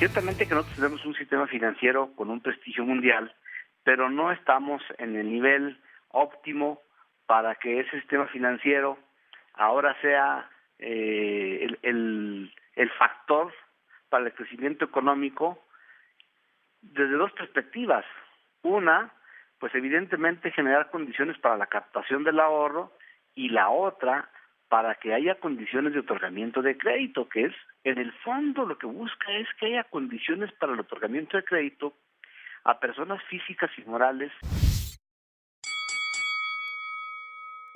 Ciertamente que nosotros tenemos un sistema financiero con un prestigio mundial, pero no estamos en el nivel óptimo para que ese sistema financiero ahora sea el factor para el crecimiento económico desde dos perspectivas. Una, pues evidentemente generar condiciones para la captación del ahorro, y la otra, para que haya condiciones de otorgamiento de crédito, que es, en el fondo, lo que busca es que haya condiciones para el otorgamiento de crédito a personas físicas y morales.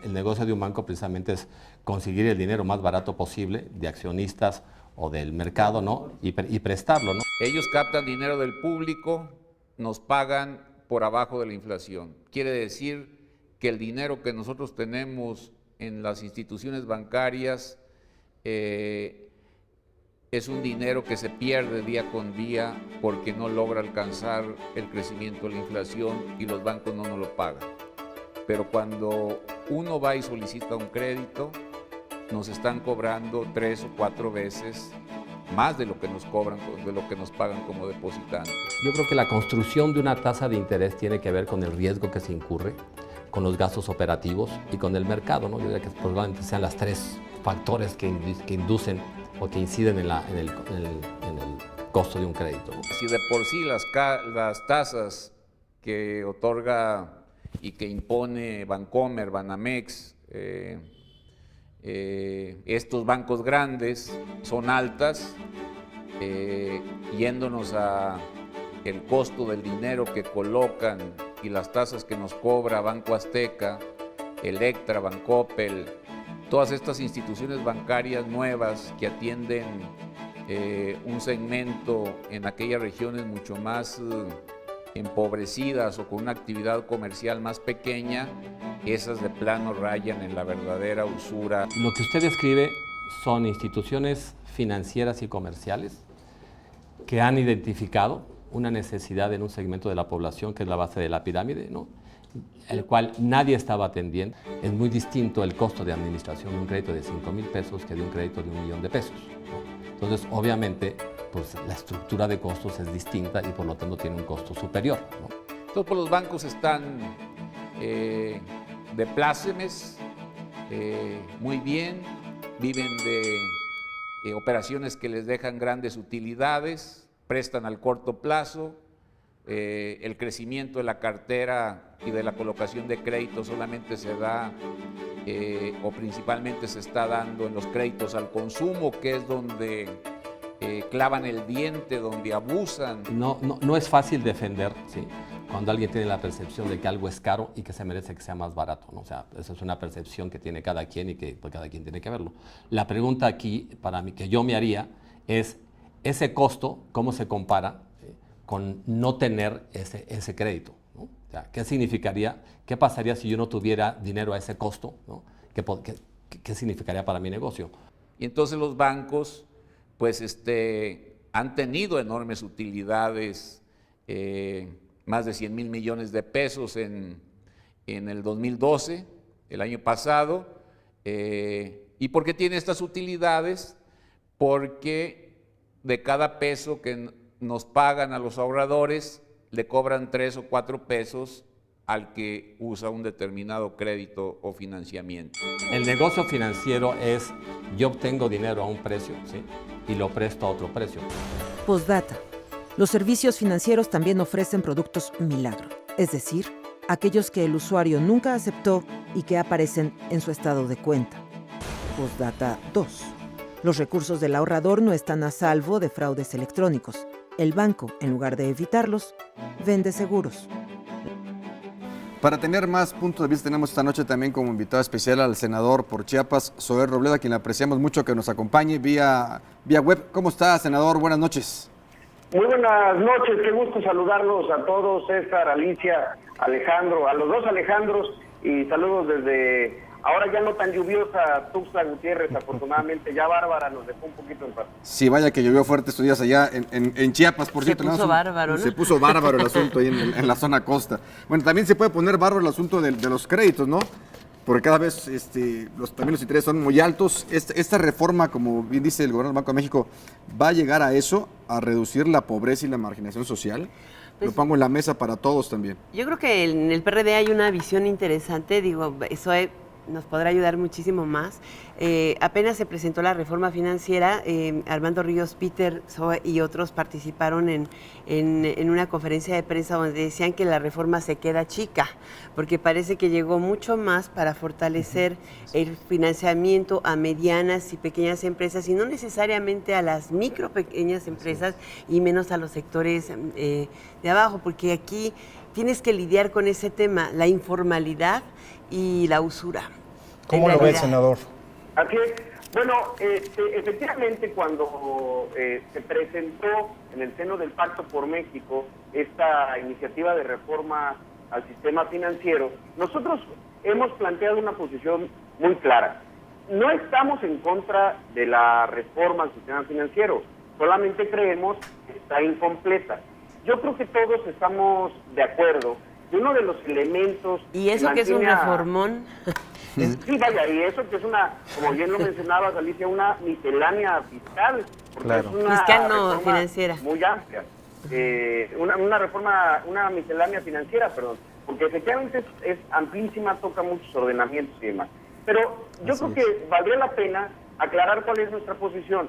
El negocio de un banco precisamente es conseguir el dinero más barato posible de accionistas o del mercado, ¿no? Y prestarlo, ¿no? Ellos captan dinero del público, nos pagan por abajo de la inflación. Quiere decir que el dinero que nosotros tenemos en las instituciones bancarias es un dinero que se pierde día con día porque no logra alcanzar el crecimiento de la inflación y los bancos no nos lo pagan. Pero cuando uno va y solicita un crédito, nos están cobrando 3 o 4 veces más de lo que nos cobran, de lo que nos pagan como depositantes. Yo creo que la construcción de una tasa de interés tiene que ver con el riesgo que se incurre, con los gastos operativos y con el mercado, ¿no? Yo diría que probablemente sean las 3 factores que inducen o que inciden en el costo de un crédito, ¿no? Si de por sí las tasas que otorga y que impone Bancomer, Banamex, estos bancos grandes son altas, yéndonos a el costo del dinero que colocan y las tasas que nos cobra Banco Azteca, Electra, Bancoppel, todas estas instituciones bancarias nuevas que atienden un segmento en aquellas regiones mucho más empobrecidas o con una actividad comercial más pequeña, esas de plano rayan en la verdadera usura. Lo que usted describe son instituciones financieras y comerciales que han identificado una necesidad en un segmento de la población que es la base de la pirámide, ¿no? El cual nadie estaba atendiendo. Es muy distinto el costo de administración de un crédito de 5,000 pesos que de un crédito de 1,000,000 de pesos, ¿no? Entonces, obviamente, pues, la estructura de costos es distinta y por lo tanto tiene un costo superior, ¿no? Entonces, pues, los bancos están de plácemes, muy bien, viven de operaciones que les dejan grandes utilidades, prestan al corto plazo, el crecimiento de la cartera y de la colocación de crédito solamente se da o principalmente se está dando en los créditos al consumo, que es donde clavan el diente, donde abusan. No es fácil defender, ¿sí?, cuando alguien tiene la percepción de que algo es caro y que se merece que sea más barato, ¿no? O sea, esa es una percepción que tiene cada quien y que pues, cada quien tiene que verlo. La pregunta aquí, para mí, que yo me haría es, ese costo, ¿cómo se compara con no tener ese crédito, ¿no? O sea, ¿qué significaría? ¿Qué pasaría si yo no tuviera dinero a ese costo, ¿no? ¿Qué significaría para mi negocio? Y entonces los bancos, pues, han tenido enormes utilidades, más de 100,000 millones de pesos en el 2012, el año pasado. ¿Y por qué tiene estas utilidades? Porque de cada peso que nos pagan a los ahorradores, le cobran 3 o 4 pesos al que usa un determinado crédito o financiamiento. El negocio financiero es, yo obtengo dinero a un precio, ¿sí?, y lo presto a otro precio. Postdata. Los servicios financieros también ofrecen productos milagro, es decir, aquellos que el usuario nunca aceptó y que aparecen en su estado de cuenta. Postdata 2. Los recursos del ahorrador no están a salvo de fraudes electrónicos. El banco, en lugar de evitarlos, vende seguros. Para tener más puntos de vista, tenemos esta noche también como invitado especial al senador por Chiapas, Zoé Robledo, a quien le apreciamos mucho que nos acompañe vía web. ¿Cómo está, senador? Buenas noches. Muy buenas noches, qué gusto saludarlos a todos, César, Alicia, Alejandro, a los dos Alejandros, y saludos desde ahora ya no tan lluviosa Tuxtla Gutiérrez, afortunadamente ya Bárbara nos dejó un poquito en paz. Sí, vaya que llovió fuerte estos días allá en Chiapas, por cierto. Se puso bárbaro, ¿no? Se puso bárbaro el asunto ahí en la zona costa. Bueno, también se puede poner bárbaro el asunto de los créditos, ¿no? porque cada vez también los intereses son muy altos. Esta reforma, como bien dice el gobierno del Banco de México, ¿va a llegar a eso, a reducir la pobreza y la marginación social? Lo pongo en la mesa para todos también. Yo creo que en el PRD hay una visión interesante, digo, eso nos podrá ayudar muchísimo más. Apenas se presentó la reforma financiera, Armando Ríos Peter y otros participaron en una conferencia de prensa donde decían que la reforma se queda chica, porque parece que llegó mucho más para fortalecer el financiamiento a medianas y pequeñas empresas y no necesariamente a las micro pequeñas empresas y menos a los sectores de abajo, porque aquí tienes que lidiar con ese tema, la informalidad y la usura. ¿Cómo lo ve, senador? Así es. Bueno, efectivamente cuando se presentó en el seno del Pacto por México esta iniciativa de reforma al sistema financiero, nosotros hemos planteado una posición muy clara. No estamos en contra de la reforma al sistema financiero, solamente creemos que está incompleta. Yo creo que todos estamos de acuerdo que uno de los elementos... ¿Y eso que es un reformón? Sí, vaya, y eso que es una, como bien lo mencionabas, Alicia, una miscelánea fiscal. Claro. Es una fiscal no financiera. Muy amplia. Una reforma, una miscelánea financiera, perdón, porque efectivamente es amplísima, toca muchos ordenamientos y demás. Pero yo creo que valdría la pena aclarar cuál es nuestra posición.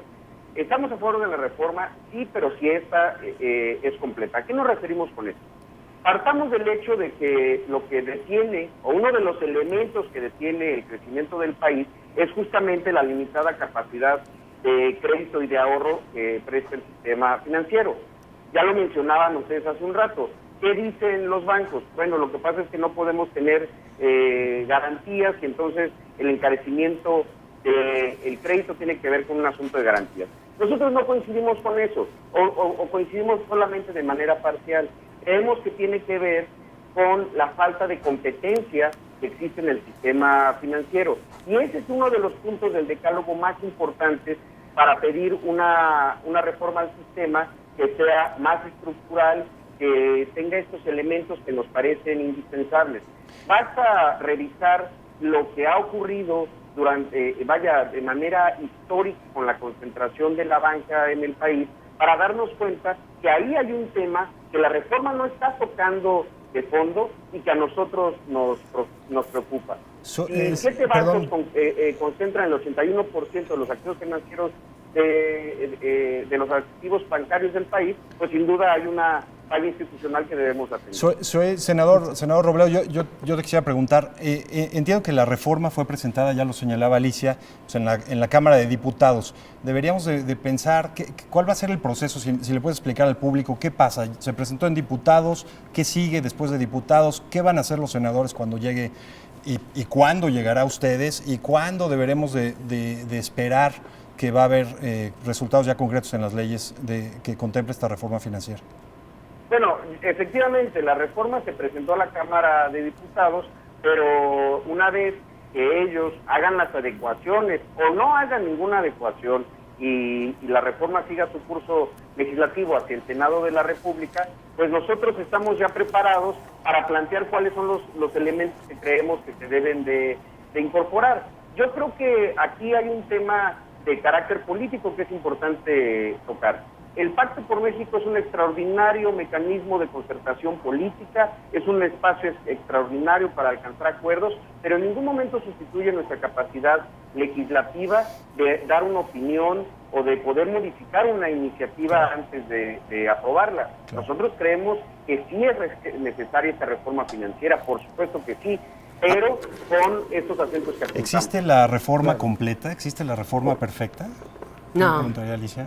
Estamos a favor de la reforma, sí, pero si esta es completa. ¿A qué nos referimos con esto? Partamos del hecho de que lo que detiene, o uno de los elementos que detiene el crecimiento del país, es justamente la limitada capacidad de crédito y de ahorro que presta el sistema financiero. Ya lo mencionaban ustedes hace un rato. ¿Qué dicen los bancos? Bueno, lo que pasa es que no podemos tener garantías y entonces el encarecimiento del crédito tiene que ver con un asunto de garantías. Nosotros no coincidimos con eso, o coincidimos solamente de manera parcial. Creemos que tiene que ver con la falta de competencia que existe en el sistema financiero. Y ese es uno de los puntos del decálogo más importantes para pedir una reforma al sistema que sea más estructural, que tenga estos elementos que nos parecen indispensables. Basta revisar lo que ha ocurrido de manera histórica con la concentración de la banca en el país, para darnos cuenta que ahí hay un tema que la reforma no está tocando de fondo y que a nosotros nos preocupa. Si 7 bancos concentran el 81% de los activos financieros de los activos bancarios del país, pues sin duda hay una falla institucional que debemos atender. Senador Robledo, yo te quisiera preguntar, entiendo que la reforma fue presentada, ya lo señalaba Alicia, pues en la Cámara de Diputados. Deberíamos de pensar cuál va a ser el proceso, si le puedes explicar al público qué pasa. Se presentó en diputados, qué sigue después de diputados, qué van a hacer los senadores cuando llegue y cuándo llegará a ustedes y cuándo deberemos de esperar que va a haber resultados ya concretos en las leyes que contemple esta reforma financiera. Bueno, efectivamente, la reforma se presentó a la Cámara de Diputados, pero una vez que ellos hagan las adecuaciones o no hagan ninguna adecuación y la reforma siga su curso legislativo hacia el Senado de la República, pues nosotros estamos ya preparados para plantear cuáles son los elementos que creemos que se deben de incorporar. Yo creo que aquí hay un tema de carácter político que es importante tocar. El Pacto por México es un extraordinario mecanismo de concertación política, es un espacio extraordinario para alcanzar acuerdos, pero en ningún momento sustituye nuestra capacidad legislativa de dar una opinión o de poder modificar una iniciativa antes de aprobarla. Claro. Nosotros creemos que sí es necesaria esta reforma financiera, por supuesto que sí, pero con estos acentos que apuntamos. ¿Existe la reforma completa? ¿Existe la reforma perfecta? No.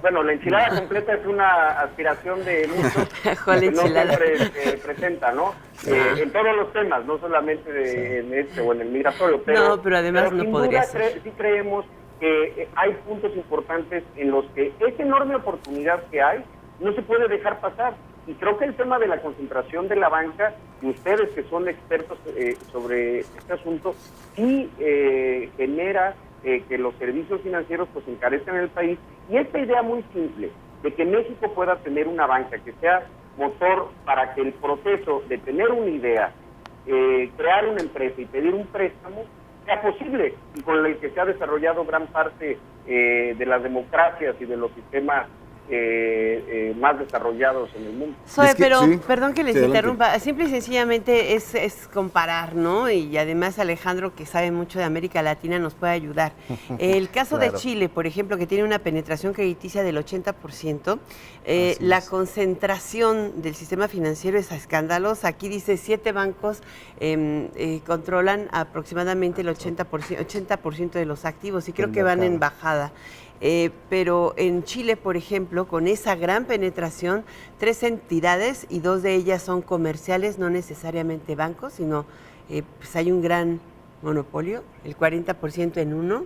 Bueno, la enchilada completa es una aspiración de muchos que no siempre presenta, ¿no? En todos los temas, no solamente en este o en el migratorio, pero además no podría ser. Sí creemos que hay puntos importantes en los que esa enorme oportunidad que hay no se puede dejar pasar. Y creo que el tema de la concentración de la banca, y ustedes que son expertos sobre este asunto, sí genera que los servicios financieros pues encarezcan en el país. Y esta idea muy simple de que México pueda tener una banca que sea motor para que el proceso de tener una idea, crear una empresa y pedir un préstamo sea posible y con el que se ha desarrollado gran parte de las democracias y de los sistemas más desarrollados en el mundo. Pero sí, perdón que les sí, adelante. interrumpa, simple y sencillamente es comparar, ¿no? Y además Alejandro, que sabe mucho de América Latina, nos puede ayudar. El caso de Chile, por ejemplo, que tiene una penetración crediticia del 80%, la concentración del sistema financiero es escandalosa. Aquí dice 7 bancos controlan aproximadamente el 80% de los activos y creo que van en bajada. Pero en Chile, por ejemplo, con esa gran penetración, 3 entidades y 2 de ellas son comerciales, no necesariamente bancos, sino pues hay un gran monopolio, el 40% en uno,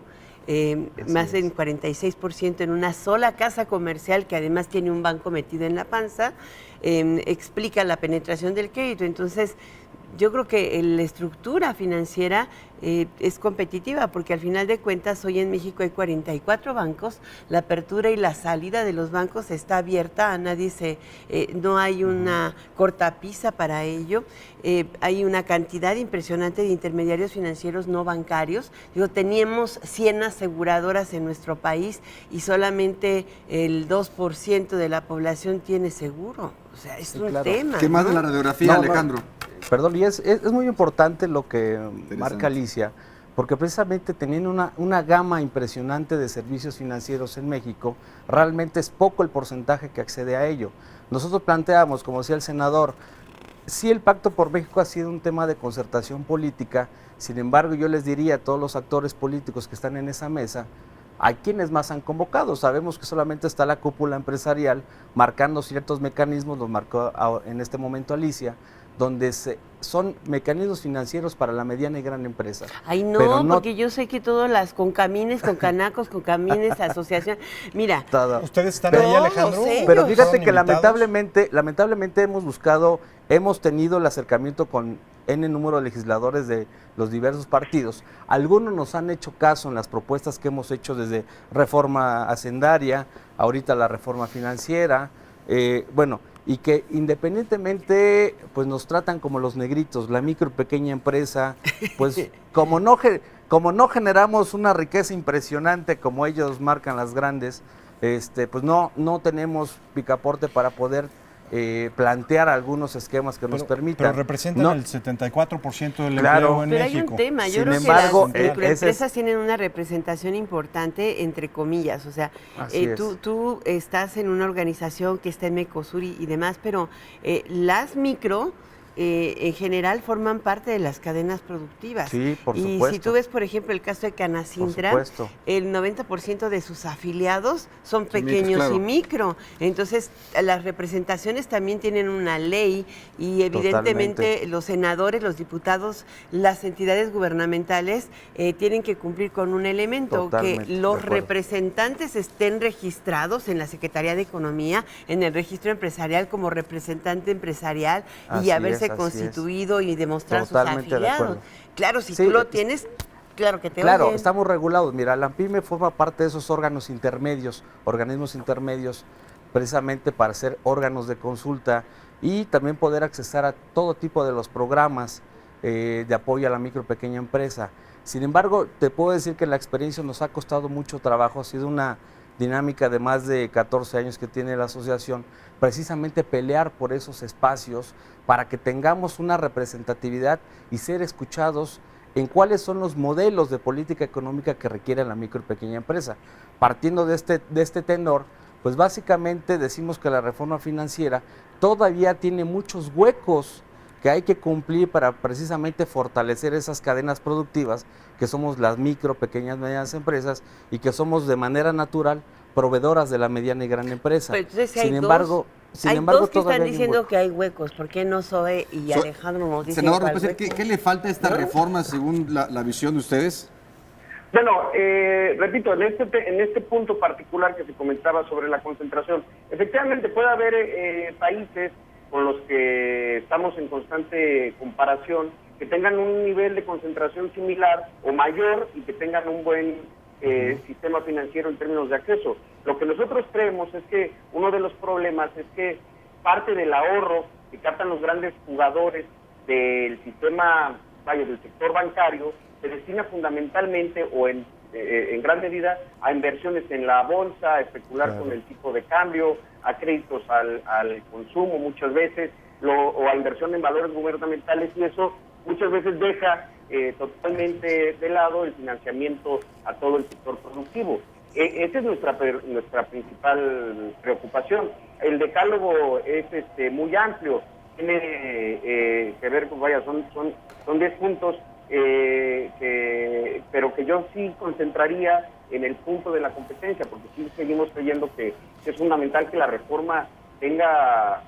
más del 46% en una sola casa comercial que además tiene un banco metido en la panza, explica la penetración del crédito. Entonces, yo creo que la estructura financiera es competitiva porque al final de cuentas hoy en México hay 44 bancos, la apertura y la salida de los bancos está abierta, a nadie no hay una cortapisa para ello, hay una cantidad impresionante de intermediarios financieros no bancarios. Digo, teníamos 100 aseguradoras en nuestro país y solamente el 2% de la población tiene seguro. O sea, es un tema. ¿Qué más ¿no? de la radiografía, Alejandro? Perdón, y es muy importante lo que marca Alicia, porque precisamente teniendo una gama impresionante de servicios financieros en México, realmente es poco el porcentaje que accede a ello. Nosotros planteamos, como decía el senador, sí el Pacto por México ha sido un tema de concertación política, sin embargo yo les diría a todos los actores políticos que están en esa mesa, ¿a quiénes más han convocado? Sabemos que solamente está la cúpula empresarial marcando ciertos mecanismos, los marcó en este momento Alicia, donde son mecanismos financieros para la mediana y gran empresa. Ay, no, porque yo sé que todas las concamines, concanacos, concamines, asociación, mira. ¿Ustedes están ahí, Alejandro? Pero fíjate que lamentablemente hemos tenido el acercamiento con N número de legisladores de los diversos partidos. Algunos nos han hecho caso en las propuestas que hemos hecho desde reforma hacendaria, ahorita la reforma financiera, y que independientemente pues nos tratan como los negritos, la micro y pequeña empresa, pues como no generamos una riqueza impresionante como ellos marcan las grandes, pues no tenemos picaporte para poder plantear algunos esquemas que nos permitan. Pero representan el 74% del empleo en México. Pero hay un tema, yo creo que las microempresas tienen una representación importante, entre comillas, o sea, tú estás en una organización que está en Mecosur y demás, pero las micro en general forman parte de las cadenas productivas. Sí, por supuesto. Y si tú ves, por ejemplo, el caso de Canacintra, el 90% de sus afiliados son pequeños y micro. Entonces, las representaciones también tienen una ley y evidentemente los senadores, los diputados, las entidades gubernamentales tienen que cumplir con un elemento, que los representantes estén registrados en la Secretaría de Economía, en el registro empresarial como representante empresarial y haberse constituido y demostrar sus afiliados. Claro, si tú lo tienes, claro que te oyen. Estamos regulados. Mira, la ANPYME forma parte de esos órganos intermedios, organismos intermedios, precisamente para ser órganos de consulta y también poder accesar a todo tipo de los programas de apoyo a la micro y pequeña empresa. Sin embargo, te puedo decir que la experiencia nos ha costado mucho trabajo, ha sido una dinámica de más de 14 años que tiene la asociación, precisamente pelear por esos espacios para que tengamos una representatividad y ser escuchados en cuáles son los modelos de política económica que requiere la micro y pequeña empresa. Partiendo de este tenor, pues básicamente decimos que la reforma financiera todavía tiene muchos huecos que hay que cumplir para precisamente fortalecer esas cadenas productivas que somos las micro, pequeñas, medianas empresas y que somos de manera natural proveedoras de la mediana y gran empresa. Pero entonces, sin embargo, que están diciendo que hay huecos. ¿Por qué no Zoe y Alejandro nos dicen senador, ¿qué le falta a esta reforma según la visión de ustedes? Bueno, repito, en este punto particular que se comentaba sobre la concentración, efectivamente puede haber países con los que estamos en constante comparación que tengan un nivel de concentración similar o mayor y que tengan un buen sistema financiero en términos de acceso. Lo que nosotros creemos es que uno de los problemas es que parte del ahorro que captan los grandes jugadores del sistema, del sector bancario, se destina fundamentalmente o en gran medida a inversiones en la bolsa, a especular con el tipo de cambio, a créditos al consumo muchas veces, o a inversión en valores gubernamentales, y eso muchas veces deja totalmente de lado el financiamiento a todo el sector productivo. Esa es nuestra principal preocupación. El decálogo es muy amplio, tiene que ver con, son 10 puntos, pero que yo sí concentraría en el punto de la competencia, porque sí seguimos creyendo que es fundamental que la reforma tenga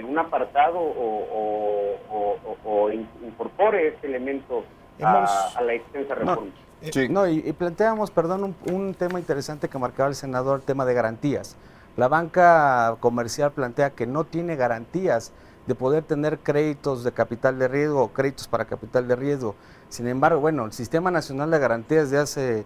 un apartado o incorpore este elemento a la extensa reforma. Y planteamos, un tema interesante que marcaba el senador, el tema de garantías. La banca comercial plantea que no tiene garantías de poder tener créditos de capital de riesgo o créditos para capital de riesgo. Sin embargo, el Sistema Nacional de Garantías de hace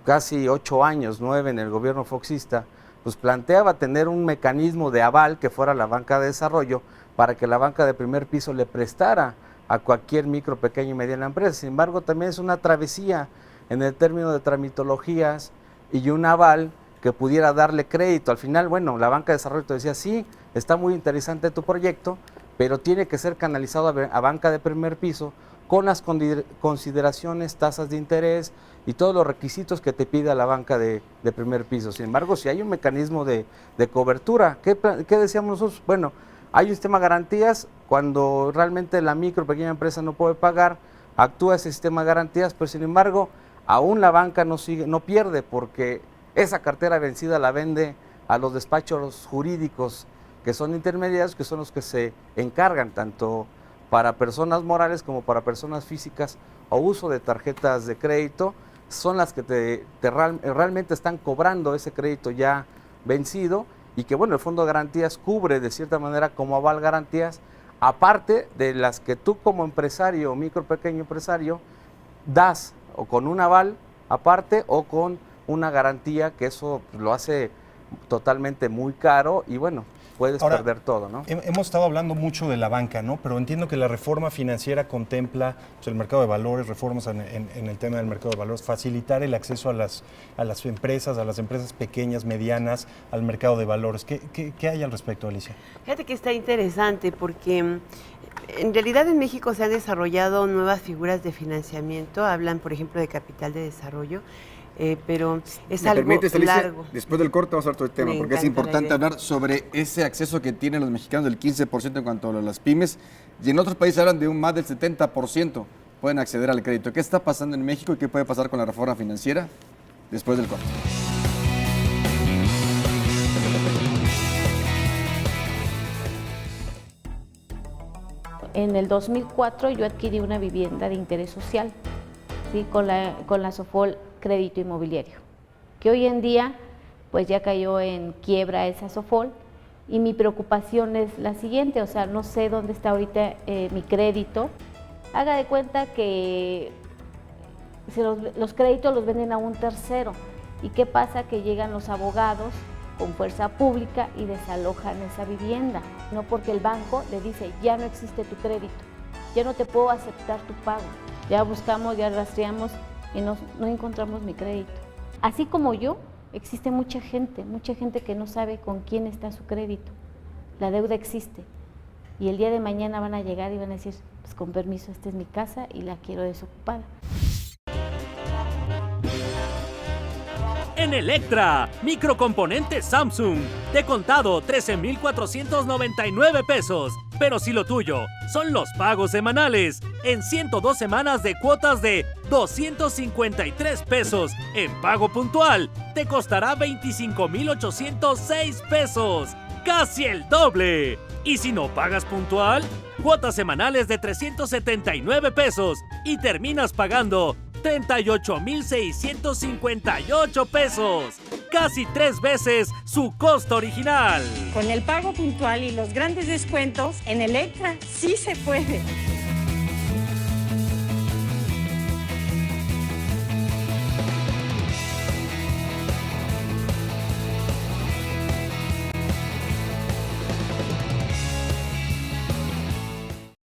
casi 8 años, 9 en el gobierno foxista, pues planteaba tener un mecanismo de aval que fuera la banca de desarrollo para que la banca de primer piso le prestara a cualquier micro, pequeña y mediana empresa. Sin embargo, también es una travesía en el término de tramitologías y un aval que pudiera darle crédito. Al final, la banca de desarrollo te decía, sí, está muy interesante tu proyecto, pero tiene que ser canalizado a banca de primer piso con las consideraciones, tasas de interés y todos los requisitos que te pida la banca de primer piso. Sin embargo, si hay un mecanismo de cobertura, ¿qué decíamos nosotros? Hay un sistema de garantías, cuando realmente la micro, pequeña empresa no puede pagar, actúa ese sistema de garantías, pero sin embargo, aún la banca no pierde, porque esa cartera vencida la vende a los despachos jurídicos, que son intermediarios, que son los que se encargan tanto para personas morales como para personas físicas o uso de tarjetas de crédito, son las que realmente están cobrando ese crédito ya vencido, y que el Fondo de Garantías cubre de cierta manera como aval garantías, aparte de las que tú como empresario, micro, pequeño empresario, das o con un aval aparte o con una garantía, que eso lo hace totalmente muy caro y puedes perder todo, ¿no? Hemos estado hablando mucho de la banca, ¿no? Pero entiendo que la reforma financiera contempla el mercado de valores, reformas en el tema del mercado de valores, facilitar el acceso a las empresas, pequeñas, medianas, al mercado de valores. ¿Qué hay al respecto, Alicia? Fíjate que está interesante porque en realidad en México se han desarrollado nuevas figuras de financiamiento. Hablan, por ejemplo, de capital de desarrollo. Pero es algo largo. Después del corte vamos a hablar todo el tema, porque es importante hablar sobre ese acceso que tienen los mexicanos del 15% en cuanto a las pymes, y en otros países hablan de un más del 70% pueden acceder al crédito. ¿Qué está pasando en México y qué puede pasar con la reforma financiera? Después del corte. En el 2004 yo adquirí una vivienda de interés social, ¿sí? con la Sofol Crédito Inmobiliario, que hoy en día pues ya cayó en quiebra esa Sofol, y mi preocupación es la siguiente, no sé dónde está ahorita mi crédito. Haga de cuenta que los créditos los venden a un tercero, y ¿qué pasa? Que llegan los abogados con fuerza pública y desalojan esa vivienda, no porque el banco le dice, ya no existe tu crédito, ya no te puedo aceptar tu pago, ya buscamos, ya rastreamos, y no encontramos mi crédito. Así como yo, existe mucha gente que no sabe con quién está su crédito. La deuda existe, y el día de mañana van a llegar y van a decir, pues con permiso, esta es mi casa y la quiero desocupada. En Electra, microcomponentes Samsung, de contado 13,499 pesos. Pero si lo tuyo son los pagos semanales, en 102 semanas de cuotas de 253 pesos, en pago puntual, te costará 25,806 pesos. ¡Casi el doble! Y si no pagas puntual, cuotas semanales de 379 pesos y terminas pagando 38,658 pesos. Casi 3 veces su costo original. Con el pago puntual y los grandes descuentos, en Electra sí se puede.